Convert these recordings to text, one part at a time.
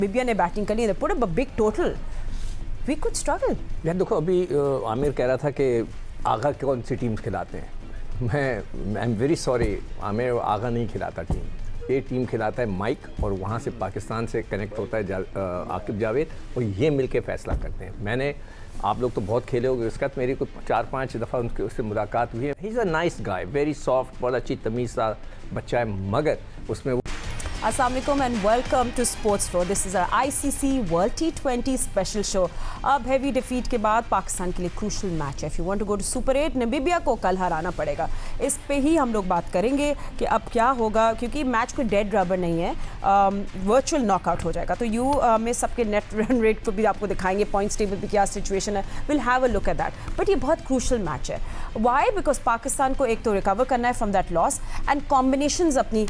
Namibia ने batting कर ली, they put up a big total. We could struggle. यार देखो, अभी आमिर कह रहा था कि आगा कौन सी टीम्स खिलाते हैं। I am very sorry, Aamir Agha नहीं खिलाता टीम। ये टीम खिलाता है माइक, और वहाँ से पाकिस्तान से कनेक्ट होता है आकिब जावेद, और ये मिलके फैसला करते हैं। मैंने, आप लोग तो बहुत खेले होंगे, उसका मेरी कुछ 4-5 दफ़ा उससे मुलाकात हुई है। He is a nice guy, very soft, बहुत अच्छी तमीज़ सा बच्चा है, मगर उसमें Assalamu alaikum and welcome to Sports Flow. This is our ICC World T20 special show. अब heavy defeat के बाद पाकिस्तान के लिए crucial match है. If you want to go to Super 8, Namibia को कल हराना पड़ेगा. इस पे ही हम लोग बात करेंगे कि अब क्या होगा, क्योंकि मैच कोई डेड रबर नहीं है, वर्चुअल नॉकआउट हो जाएगा. तो यू में सबके नेट रन रेट को भी आपको दिखाएंगे, पॉइंट्स टेबल पे क्या सिचुएशन है. Will have a look at that. But ये बहुत क्रूशल मैच है. वाई? बिकॉज पाकिस्तान को एक तो रिकवर करना है from that loss, and combinations अपनी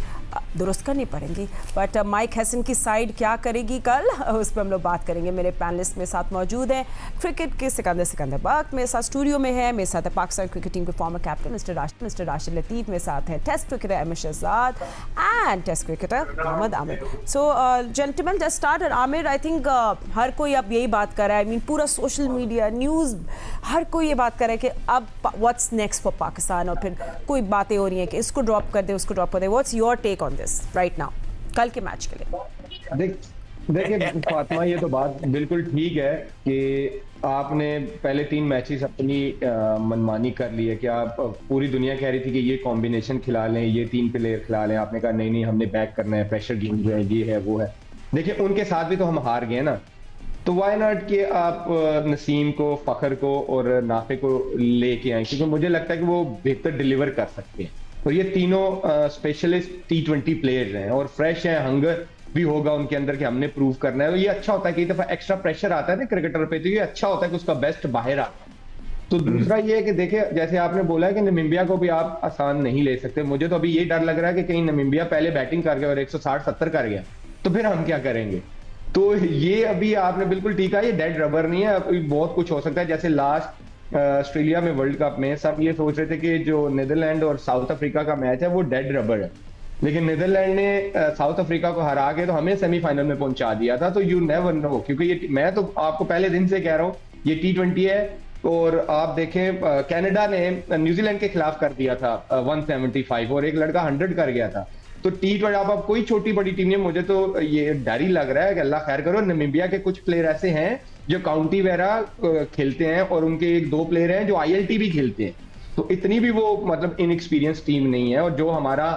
दुरुस्त करनी पड़ेंगी. बट माइक हैसन की साइड क्या करेगी कल, उस पर हम लोग बात करेंगे. मेरे पैनलिस्ट में साथ मौजूद हैं क्रिकेट के सिकंदर बख्त मेरे साथ स्टूडियो में है. मेरे साथ है पाकिस्तान क्रिकेट टीम के former captain mister Rashid Latif. मेरे साथ है test cricketer Ahmed Shehzad and test cricketer Mohammad Aamir. So gentleman, let's start. और आमिर, आई थिंक हर कोई अब यही बात कर रहा है. आई मीन पूरा सोशल मीडिया, न्यूज़, हर कोई ये बात कर रहा है कि अब व्हाट्स नेक्स्ट फॉर पाकिस्तान. और फिर कोई बातें हो रही हैं कि इसको ड्रॉप कर दे, उसको ड्रॉप कर दे. What's your take on this right now, कल के मैच के लिए? देखिए फातिमा, ये तो बात बिल्कुल ठीक है कि आपने पहले 3 मैचेस अपनी मनमानी कर ली है कि आप, पूरी दुनिया कह रही थी कि ये कॉम्बिनेशन खिला लें, ये 3 प्लेयर खिला लें. आपने कहा नहीं हमने बैक करना है, प्रेशर गेम जो है ये है वो है. देखिए उनके साथ भी तो हम हार गए ना, तो वाई नॉट कि आप नसीम को, फखर को और नाफे को लेके आए, क्योंकि मुझे लगता है कि वो बेहतर डिलीवर कर सकते हैं. और ये तीनों स्पेशलिस्ट T20 प्लेयर्स हैं और फ्रेश हैं, हंगर भी होगा उनके अंदर कि हमने प्रूव करना है. तो ये अच्छा होता है, कई दफा एक्स्ट्रा प्रेशर आता है ना क्रिकेटर पे, तो ये अच्छा होता है कि उसका बेस्ट बाहर आता है. तो दूसरा ये है कि देखिए, जैसे आपने बोला है कि नामीबिया को भी आप आसान नहीं ले सकते. मुझे तो अभी ये डर लग रहा है कि कहीं नामीबिया पहले बैटिंग कर गया और 160-70 कर गया, तो फिर हम क्या करेंगे. तो ये अभी आपने बिल्कुल ठीक है, ये डेड रबर नहीं है. अभी बहुत कुछ हो सकता है. जैसे लास्ट ऑस्ट्रेलिया में वर्ल्ड कप में सब ये सोच रहे थे कि जो नीदरलैंड और साउथ अफ्रीका का मैच है वो डेड रबर है, लेकिन नीदरलैंड ने साउथ अफ्रीका को हरा के तो हमें सेमीफाइनल में पहुंचा दिया था. तो यू नेवर नो, क्योंकि ये, मैं तो आपको पहले दिन से कह रहा हूँ, ये T20 है. और आप देखें, कनाडा ने न्यूजीलैंड के खिलाफ कर दिया था 175, और एक लड़का 100 कर गया था. तो T20 आप कोई छोटी बड़ी टीम नहीं. मुझे तो ये डर ही लग रहा है कि अल्लाह खैर करो. नामीबिया के कुछ प्लेयर ऐसे हैं जो काउंटी वगैरह खेलते हैं, और उनके 1-2 प्लेयर हैं जो ILT भी खेलते हैं. तो इतनी भी वो मतलब इनएक्सपीरियंस टीम नहीं है. और जो हमारा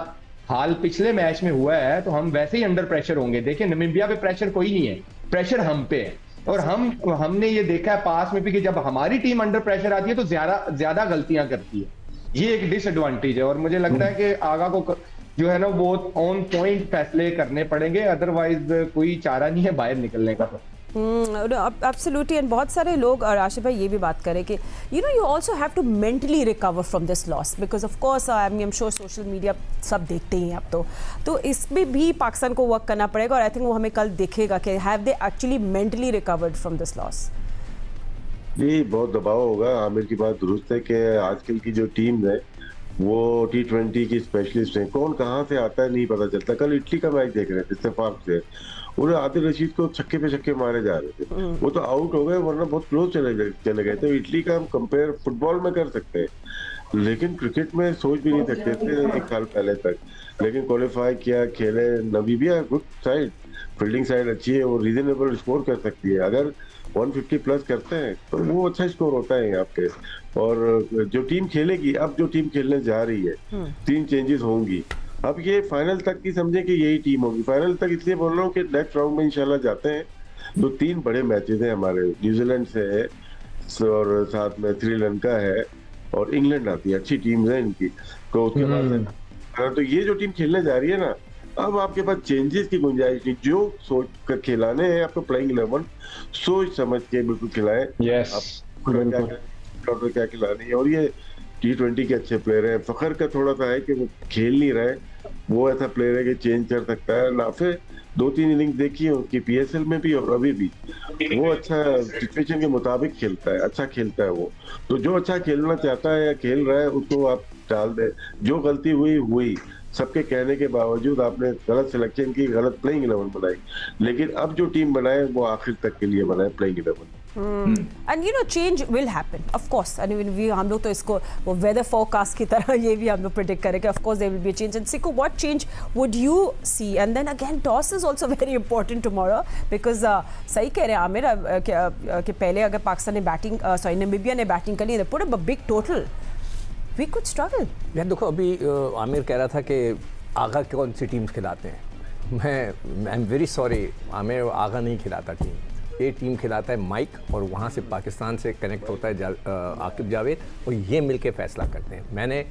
हाल पिछले मैच में हुआ है, तो हम वैसे ही अंडर प्रेशर होंगे. देखिए नामीबिया पे प्रेशर कोई नहीं है, प्रेशर हम पे है. और हमने ये देखा है पास में भी कि जब हमारी टीम अंडर प्रेशर आती है तो ज्यादा गलतियां करती है. ये एक डिसएडवांटेज है. और मुझे लगता है कि आगा को जो है ना वो ऑन पॉइंट फैसले करने पड़ेंगे, अदरवाइज कोई चारा नहीं है बाहर निकलने का. एब्सोल्युटली. एंड बहुत सारे लोग, और आशिफ भाई ये भी बात करें कि you also have to mentally recover from this loss, because of course I am sure social media सब देखते ही हैं अब. तो इसमें भी पाकिस्तान को वर्क करना पड़ेगा, और आई थिंक वो हमें कल दिखेगा कि have they actually mentally recovered from this loss. जी, बहुत दबाव होगा. आमिर की बात दुरुस्त है कि आजकल की जो टीम है वो T20 की स्पेशलिस्ट है. कौन कहाँ से आता है नहीं पता चलता. कल इटली का मैच देख रहे थे इत्तेफाक से, और आदिल रशीद को छक्के पे छक्के मारे जा रहे थे. वो तो आउट हो गए, वरना बहुत क्लोज चले गए. तो इटली का हम कंपेयर फुटबॉल में कर सकते हैं, लेकिन क्रिकेट में सोच भी नहीं सकते थे 1 साल पहले तक. लेकिन क्वालिफाई किया, खेले. Namibia good side, fielding side अच्छी है, वो रीजनेबल स्कोर कर सकती है. अगर 150 प्लस करते हैं तो वो अच्छा स्कोर होता है यहाँ पे. और जो टीम खेलेगी, अब जो टीम खेलने जा रही है, 3 चेंजेस होंगी. अब ये फाइनल तक की समझे कि यही टीम होगी. फाइनल तक इसलिए बोल रहा हूँ कि नेक्स्ट राउंड में इंशाल्लाह जाते हैं. 3 बड़े मैचेस हैं हमारे. न्यूजीलैंड से है, और साथ में श्रीलंका है, और इंग्लैंड आती है. अच्छी टीम्स हैं इनकी. तो उसके बाद तो ये जो टीम खेलने जा रही है ना, अब आपके पास चेंजेस की गुंजाइश नहीं. जो सोच कर खिलाने हैं आपको प्लेइंग 11, सोच समझ के बिल्कुल खिलाएं. क्या खिलानी है. और ये T20 के अच्छे प्लेयर हैं. फखर का थोड़ा सा है कि वो खेल नहीं रहे. वो ऐसा प्लेयर है कि चेंज कर सकता है. नाफे 2-3 इनिंग देखी है उसकी PSL में भी और अभी भी. वो अच्छा सिचुएशन के मुताबिक खेलता है, अच्छा खेलता है वो. तो जो अच्छा खेलना चाहता है या खेल रहा है उसको आप डाल दे. जो गलती हुई सबके कहने के बावजूद आपने गलत सिलेक्शन की, गलत प्लेइंग 11 बनाई, लेकिन अब जो टीम बनाए वो आखिर तक के लिए बनाए playing 11। And you know change will happen of course, and we हम लोग तो इसको वो वेदर फोरकास्ट की तरह ये भी हम लोग प्रेडिक्ट करें कि of course there will be a change. And सिको, what change would you see? And then again toss is also very important tomorrow, because सही कह रहे हैं आमिर कि पहले अगर पाकिस्तान ने बैटिंग नामीबिया ने बैटिंग कर ली, put up a big total, we could struggle. यार देखो, अभी आमिर कह रहा था कि आगा कौन सी टीम्स खिलाते हैं। मैं I am very sorry, Aamir Agha नहीं खिलाता टीम, ये टीम खिलाता है माइक, और वहाँ से पाकिस्तान से कनेक्ट होता है आकिब जावेद, और ये मिलके फैसला करते हैं। मैंने,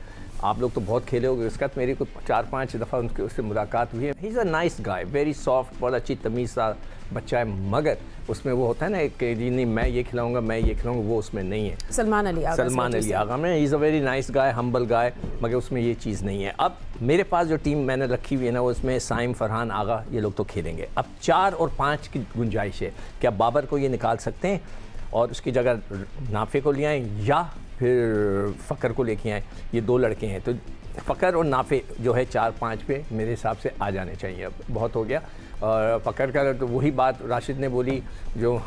आप लोग तो बहुत खेले होंगे, इसका तो मेरी कोई 4-5 दफ़ा उससे मुलाकात हुई है। He is a nice guy, very soft, बहुत अच्छी तमीज़ सा बच्चा है, मगर उसमें वो होता है ना कि जी नहीं मैं ये खिलाऊंगा, मैं ये खिलाऊंगा, वो उसमें नहीं है। सलमान अली आगा में he is a very nice guy, humble गाय, मगर उसमें ये चीज़ नहीं है। अब मेरे पास जो टीम मैंने रखी हुई है ना, उसमें साइम, फरहान, आगा, ये लोग तो खेलेंगे। अब 4 और 5 की गुंजाइश है। क्या बाबर को ये निकाल सकते हैं और उसकी जगह नाफे को ले आएँ, या फिर फ़कर को लेके आएँ? ये 2 लड़के हैं, तो फ़कर और नाफे जो है 4-5 पे मेरे हिसाब से आ जाने चाहिए। अब बहुत हो गया। और फ़कर का तो वही बात राशिद ने बोली जो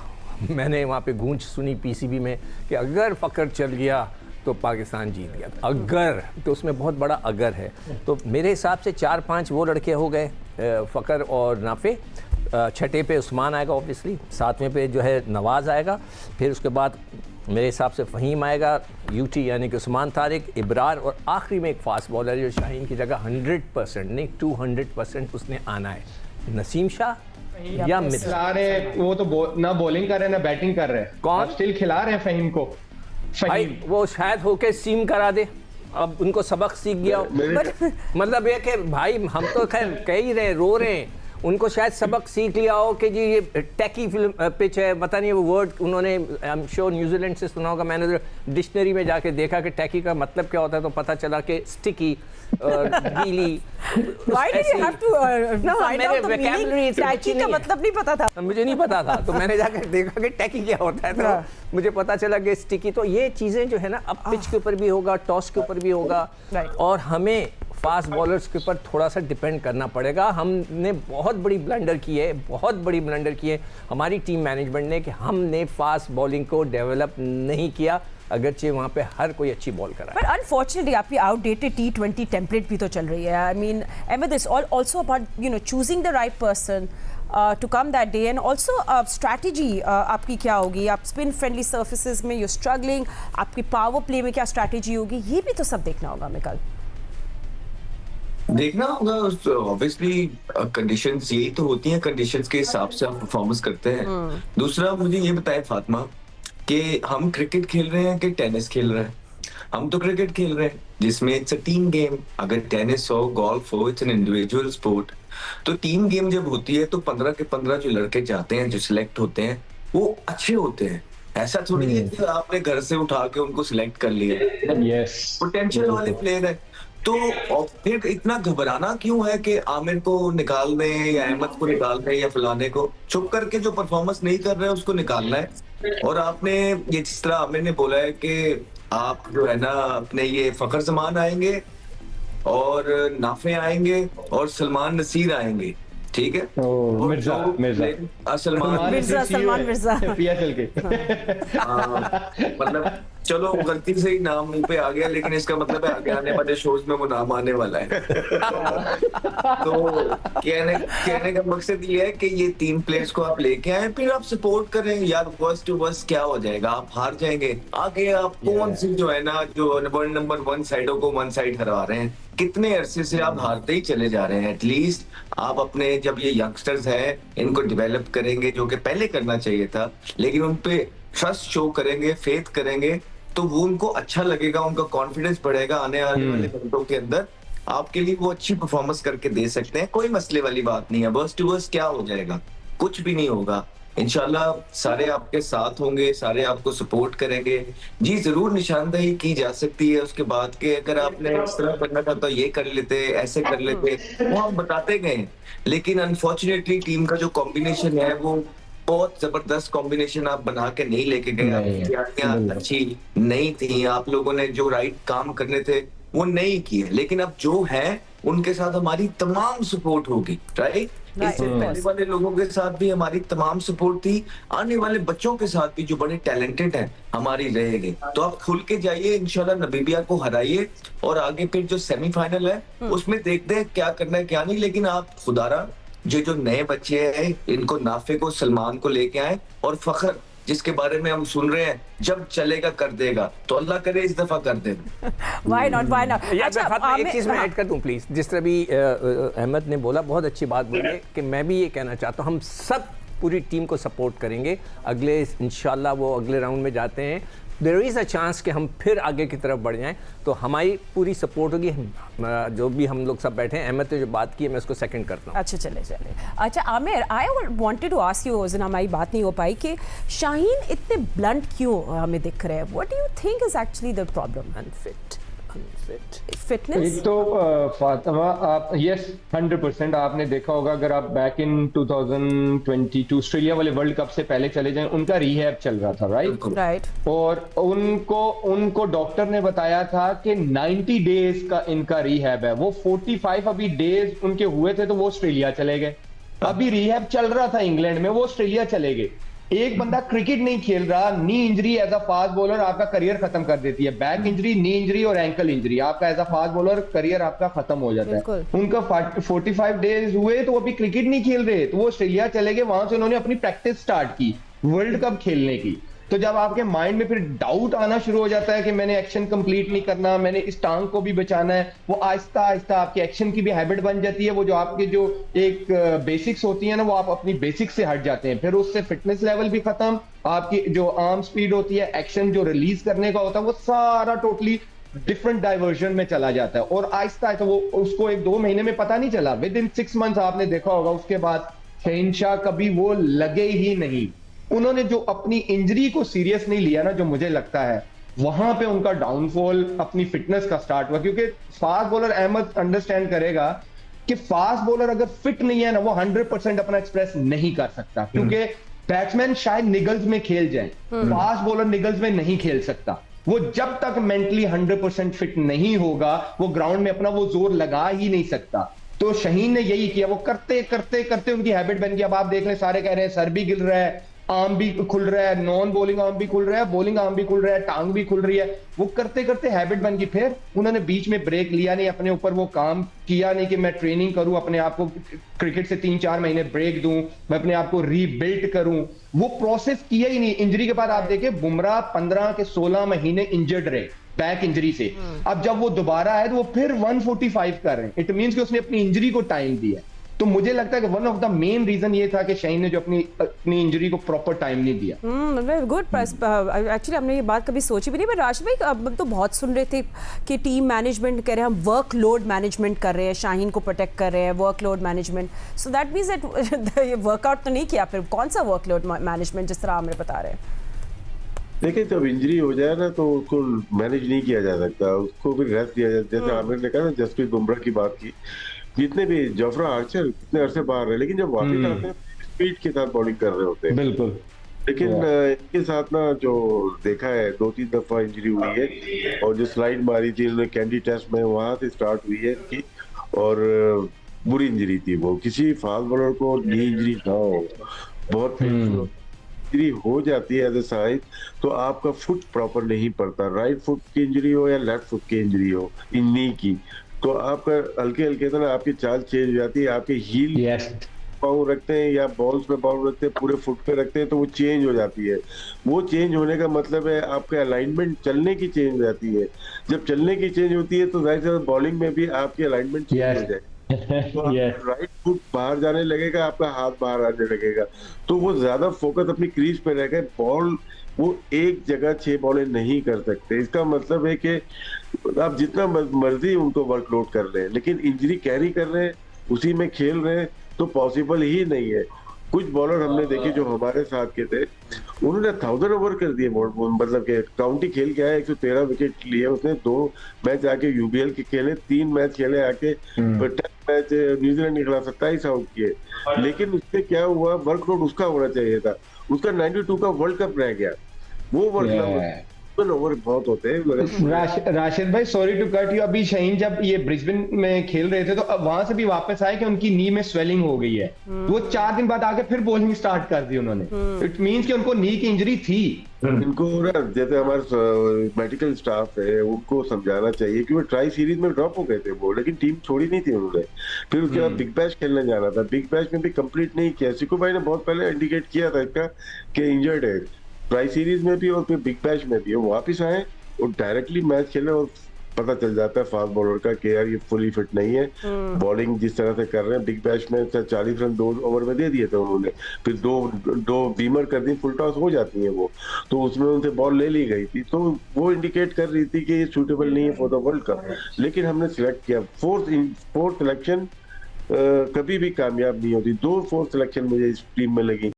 मैंने वहाँ पे गूंज सुनी पीसीबी में, कि अगर फ़कर चल गया तो पाकिस्तान जीत गया। अगर, तो उसमें बहुत बड़ा अगर है। तो मेरे हिसाब से 4-5 वो लड़के हो गए, फ़कर और नाफे। छठे पे उस्मान आएगा ऑब्वियसली, 7वें पे जो है नवाज़ आएगा, फिर उसके बाद मेरे हिसाब से फ़हीम आएगा, यूटी यानी कि उस्मान तारिक, इब्रार, और आखिरी में एक फास्ट बॉलर जो शाहीन की जगह 100% नहीं 200% उसने आना है, नसीम शाह या मिर्जा। खिला रहे वो तो ना बॉलिंग कर रहे हैं ना बैटिंग कर रहे हैं। कौन? स्टिल खिला रहे हैं फ़हीम को। भाई वो शायद होके सीम करा दे, अब उनको सबक सीख गया हो। मतलब ये कि भाई हम तो खैर कह ही रहे, रो रहे हैं, उनको शायद सबक सीख लिया हो कि जी ये टेकी फिल्म पिच है, पता नहीं वो वर्ड उन्होंने आई एम श्योर न्यूजीलैंड से सुना होगा। मैंने डिक्शनरी में जाके देखा कि टेकी का मतलब क्या होता है, तो पता चला कि स्टिकी, गीली। Why did you have to find out the meaning? Tacky का मतलब नहीं पता था। मुझे नहीं पता था, तो मैंने जाकर देखा कि टैकी क्या होता है, तो मुझे पता चला कि स्टिकी। तो ये चीज़ें जो है ना, अब पिच के ऊपर भी होगा, टॉस के ऊपर भी होगा, और हमें फास्ट बॉलर्स के ऊपर थोड़ा सा डिपेंड करना पड़ेगा। हमने बहुत बड़ी ब्लंडर की है, बहुत बड़ी ब्लंडर की है हमारी टीम मैनेजमेंट ने, कि हमने फास्ट बॉलिंग को डेवलप नहीं किया, अगरचे वहाँ पे हर कोई अच्छी बॉल करा है। But unfortunately आपकी आउटडेटेड T20 टेम्पलेट भी तो चल रही है। I mean Ahmed, it's also about choosing the right person to come that day, and also strategy आपकी क्या होगी? आप स्पिन फ्रेंडली सर्फेसेज में you're struggling, आपकी पावर प्ले में क्या स्ट्रैटेजी होगी, ये भी तो सब देखना होगा हमें कल। देखना होगा ऑब्वियसली, कंडीशंस यही तो होती हैं, कंडीशंस के हिसाब से आप परफॉर्मेंस करते हैं। दूसरा मुझे ये बताएं फातिमा कि हम क्रिकेट खेल रहे हैं कि टेनिस खेल रहे हैं? हम तो क्रिकेट खेल रहे हैं जिसमें इट्स अ टीम गेम। अगर टेनिस हो, गोल्फ हो, इट्स एन इंडिविजुअल स्पोर्ट। तो टीम गेम जब होती है तो 15 के 15 जो लड़के जाते हैं, जो सिलेक्ट होते हैं, वो अच्छे होते हैं। ऐसा थोड़ी है कि आपने घर से उठा के उनको सिलेक्ट कर लिया। पोटेंशियल वाले प्लेयर है। तो फिर इतना घबराना क्यों है कि आमिर को निकाल दें या अहमद को निकाल दें या फलाने को? चुप करके जो परफॉर्मेंस नहीं कर रहे उसको निकालना है। और आपने ये जिस तरह आमिर ने बोला है कि आप जो है ना अपने ये फखर जमान आएंगे और नाफे आएंगे और सलमान नसीर आएंगे, ठीक है? सलमान मिर्जा PSL के। मतलब चलो गलती से ही नाम मुंह पे आ गया, लेकिन इसका मतलब है आगे आने वाले शोज में वो नाम आने वाला है। तो कहने का मकसद ये है कि ये 3 प्लेयर्स को आप लेके आए, फिर आप सपोर्ट करें। यार वर्स्ट टू वर्स्ट क्या हो जाएगा, आप हार जाएंगे। आगे आप कौन सी जो है ना, जो नंबर 1 साइडों को 1 साइड हरा रहे हैं, कितने अरसे से आप हारते ही चले जा रहे हैं। एटलीस्ट आप अपने, जब ये यंगस्टर्स हैं, इनको डेवलप करेंगे, जो कि पहले करना चाहिए था, लेकिन उन पे ट्रस्ट शो करेंगे, फेथ करेंगे, तो वो उनको अच्छा लगेगा, उनका कॉन्फिडेंस बढ़ेगा। आने वाले घंटों के अंदर आपके लिए वो अच्छी परफॉर्मेंस करके दे सकते हैं। कोई मसले वाली बात नहीं है। वर्स्ट टू वर्स्ट क्या हो जाएगा? कुछ भी नहीं होगा। इंशाल्लाह सारे आपके साथ होंगे, सारे आपको सपोर्ट करेंगे। जी जरूर निशानदेही की जा सकती है उसके बाद के, अगर आपने इस तरह करना था तो ये कर लेते, ऐसे कर लेते, वो हम बताते गए। लेकिन अनफॉर्चुनेटली टीम का जो कॉम्बिनेशन है वो बहुत जबरदस्त कॉम्बिनेशन आप बना के नहीं लेके गए। अच्छी नहीं थी, आप लोगों ने जो राइट काम करने थे वो नहीं किए, लेकिन अब जो है उनके साथ हमारी तमाम सपोर्ट होगी, राइट? इससे पहले वाले लोगों के साथ भी हमारी तमाम सपोर्ट थी, आने वाले बच्चों के साथ भी जो बड़े टैलेंटेड हैं हमारी रहेगी। तो आप खुल के जाइए, इंशाल्लाह नमीबिया को हराइए और आगे फिर जो सेमीफाइनल है उसमें देखते हैं क्या करना है क्या नहीं। लेकिन आप खुदारा जो नए बच्चे हैं इनको, नाफे को, सलमान को लेके आए, और फखर जिसके बारे में हम सुन रहे हैं जब चलेगा कर देगा, तो अल्लाह करे इस दफा कर दे। Why not. अच्छा, एक चीज़ मैं ऐड कर दूं प्लीज, जिस तरह भी अहमद ने बोला, बहुत अच्छी बात बोली है कि मैं भी ये कहना चाहता हूँ, हम सब पूरी टीम को सपोर्ट करेंगे। अगले इंशाल्लाह वो अगले राउंड में जाते हैं, देयर इज़ अ चांस कि हम फिर आगे की तरफ बढ़ जाएं, तो हमारी पूरी सपोर्ट होगी। जो भी हम लोग सब बैठे हैं, अहमद ने जो बात की है मैं उसको सेकंड करता हूँ। अच्छा चले। अच्छा Aamir, I wanted to ask you, उस दिन हमारी बात नहीं हो पाई कि शाहीन इतने ब्लंट क्यों हमें दिख रहे हैं? What do you think is actually the problem? Unfit fitness? एक तो फातिमा, आप यस 100% आपने देखा होगा, अगर आप बैक इन 2022 ऑस्ट्रेलिया वाले वर्ल्ड कप से पहले चले जाएं, उनका रिहैब चल रहा था, राइट? और उनको डॉक्टर ने बताया था कि 90 डेज का इनका रिहैब है। वो 45 अभी डेज उनके हुए थे तो वो ऑस्ट्रेलिया चले गए। अभी रिहैब चल रहा था इंग्लैंड में, वो ऑस्ट्रेलिया चले गए। एक बंदा क्रिकेट नहीं खेल रहा, knee injury as a fast bowler आपका करियर खत्म कर देती है। बैक इंजरी, नी इंजरी और एंकल इंजरी, आपका as a fast bowler career आपका खत्म हो जाता है। उनका 45 डेज हुए तो अभी क्रिकेट नहीं खेल रहे, तो वो ऑस्ट्रेलिया चले गए। वहां से उन्होंने अपनी प्रैक्टिस स्टार्ट की वर्ल्ड कप खेलने की। तो जब आपके माइंड में फिर डाउट आना शुरू हो जाता है कि मैंने एक्शन कंप्लीट नहीं करना, मैंने इस टांग को भी बचाना है, वो आहिस्ता आहिस्ता आपके एक्शन की भी हैबिट बन जाती है। वो जो आपके जो एक बेसिक्स होती है ना, वो आप अपनी बेसिक्स से हट जाते हैं। फिर उससे फिटनेस लेवल भी खत्म, आपकी जो आर्म स्पीड होती है, एक्शन जो रिलीज करने का होता है, वो सारा टोटली डिफरेंट डाइवर्जन में चला जाता है। और आहिस्ता आहिस्ता वो उसको 1-2 महीने में पता नहीं चला, विद इन 6 मंथ्स आपने देखा होगा, उसके बाद शहंशाह कभी वो लगे ही नहीं। उन्होंने जो अपनी इंजरी को सीरियस नहीं लिया ना, जो मुझे लगता है वहां पे उनका डाउनफॉल अपनी फिटनेस का स्टार्ट हुआ। क्योंकि फास्ट बॉलर, अहमद अंडरस्टैंड करेगा कि फास्ट बॉलर अगर फिट नहीं है ना, वो 100% अपना एक्सप्रेस नहीं कर सकता। क्योंकि बैट्समैन शायद निगल्स में खेल जाए, फास्ट बॉलर निगल्स में नहीं खेल सकता। वो जब तक मेंटली 100% फिट नहीं होगा, वो ग्राउंड में अपना वो जोर लगा ही नहीं सकता। तो शाहीन ने यही किया, वो करते करते करते उनकी हैबिट बन गई। अब आप देख लें, सारे कह रहे हैं सर भी गिर रहा है, आर्म भी खुल रहा है, नॉन बॉलिंग आर्म भी खुल रहा है, बॉलिंग आर्म भी खुल रहा है, टांग भी खुल रही है। वो करते करते हैबिट बन गई। फिर उन्होंने बीच में ब्रेक लिया नहीं, अपने ऊपर वो काम किया नहीं कि मैं ट्रेनिंग करूं, अपने आप को क्रिकेट से 3-4 महीने ब्रेक दूं, मैं अपने आप को रीबिल्ड करूं। वो प्रोसेस किया ही नहीं। इंजरी के बाद आप देखें, बुमराह 15 के 16 महीने इंजर्ड रहे बैक इंजरी से। अब जब वो दोबारा आए तो वो फिर 145 कर रहे हैं। इट मींस कि उसने अपनी इंजरी को टाइम दिया। तो मुझे लगता है कि one of the main reason ये था कि शाहीन ने जो अपनी इंजरी को प्रॉपर टाइम नहीं दिया। Very good. एक्चुअली हमने ये बात कभी सोची भी नहीं। बट राशिद भाई, अब तो बहुत सुन रहे थे कि टीम मैनेजमेंट कह रहे हैं, हम वर्कलोड मैनेजमेंट कर रहे हैं, शाहीन को प्रोटेक्ट कर रहे हैं, workload management. So that means that ये वर्कआउट तो नहीं किया। फिर कौन सा वर्कलोड मैनेजमेंट, जिस तरह हमें बता रहे हैं? देखिए, जब इंजरी हो जाए ना तो उसको मैनेज नहीं किया जा सकता, उसको भी रेस्ट दिया जाता है। जैसे आमिर ने कहा ना, जसप्रीत बुमराह की बात की, जितने भी जोफ्रा आर्चर कितने अरसे बाहर है, लेकिन जब वापस आते हैं स्पीड के साथ बॉलिंग कर रहे होते हैं। बिल्कुल। लेकिन इनके साथ ना जो देखा है, 2-3 दफा इंजरी हुई है, और जो स्लाइड मारी थी उन्होंने कैंडी टेस्ट में, वहां से स्टार्ट हुई है इनकी, और बुरी इंजरी थी वो। किसी फास्ट बॉलर को नी इंजरी ना हो, बहुत इंजरी हो जाती है एज ए साइड, तो आपका फुट प्रॉपर नहीं पड़ता। राइट फुट की इंजरी हो या लेफ्ट फुट की इंजरी हो, इन नी की, तो आपका हल्के हल्के से ना आपकी चाल चेंज हो जाती है। आपके हील पाँव रखते हैं या बॉल्स पे पाँव रखते हैं, पूरे फुट पे रखते हैं, तो वो चेंज हो जाती है। वो चेंज होने का मतलब है आपका अलाइनमेंट चलने की चेंज हो जाती है। जब चलने की चेंज होती है तो जाहिर सी बॉलिंग में भी आपकी अलाइनमेंट चेंज हो जाए, तो राइट फुट बाहर जाने लगेगा, आपका हाथ बाहर आने लगेगा, तो वो ज्यादा फोकस अपनी क्रीज पे रहेगा। बॉल वो एक जगह 6 बॉलें नहीं कर सकते। इसका मतलब है कि आप जितना मर्जी उनको वर्कलोड कर रहे हैं, लेकिन इंजरी कैरी कर रहे हैं, उसी में खेल रहे हैं, तो पॉसिबल ही नहीं है। कुछ बॉलर हमने देखे जो हमारे साथ के थे, उन्होंने 1000 ओवर कर दिए, मतलब कि काउंटी खेल के आए, 113 विकेट लिए उसने। 2 मैच आके यूबीएल के खेले, 3 मैच खेले आके, 10 मैच न्यूजीलैंड के खिलाफ 27 आउट किए। लेकिन उससे क्या हुआ, वर्कलोड उसका होना चाहिए था। उसका 92 का वर्ल्ड कप रह गया, वो वर्कलोड ब्रिस्बेन ओवर बहुत होते हैं मगर राशिद भाई, सॉरी टू कट यू, अभी शाहीन जब ये ब्रिस्बेन में खेल रहे थे तो अब वहां से भी वापस आए कि उनकी नी में स्वेलिंग हो गई है, वो 4 दिन बाद आके फिर बॉलिंग स्टार्ट कर दी उन्होंने। इट मींस कि उनको नी की इंजरी थी। इनको ना जैसे हमारे मेडिकल स्टाफ है उनको समझाना चाहिए कि वो ट्राई सीरीज में ड्रॉप हो गए थे वो, लेकिन टीम छोड़ी नहीं थी उन्होंने। फिर उसके बाद बिग बैश खेलने जाना था, बिग बैश में भी कंप्लीट नहीं किया। सिकू भाई ने बहुत पहले इंडिकेट किया था इसका कि इंजर्ड है, ट्राई सीरीज में भी और फिर बिग बैश में भी। वो वापस आए और डायरेक्टली मैच खेले और पता चल जाता है फास्ट बॉलर का कि यार ये फुली फिट नहीं है। बॉलिंग जिस तरह से कर रहे हैं, बिग बैश में 40 रन 2 ओवर में दे दिए थे उन्होंने, फिर दो बीमर कर दी, फुल टॉस हो जाती है वो, तो उसमें उनसे बॉल ले ली गई थी, तो वो इंडिकेट कर रही थी कि ये सूटेबल नहीं है फॉर द वर्ल्ड कप। लेकिन हमने सिलेक्ट किया। फोर्थ सिलेक्शन कभी भी कामयाब नहीं होती। 2 फोर्थ सिलेक्शन मुझे इस टीम में लगी।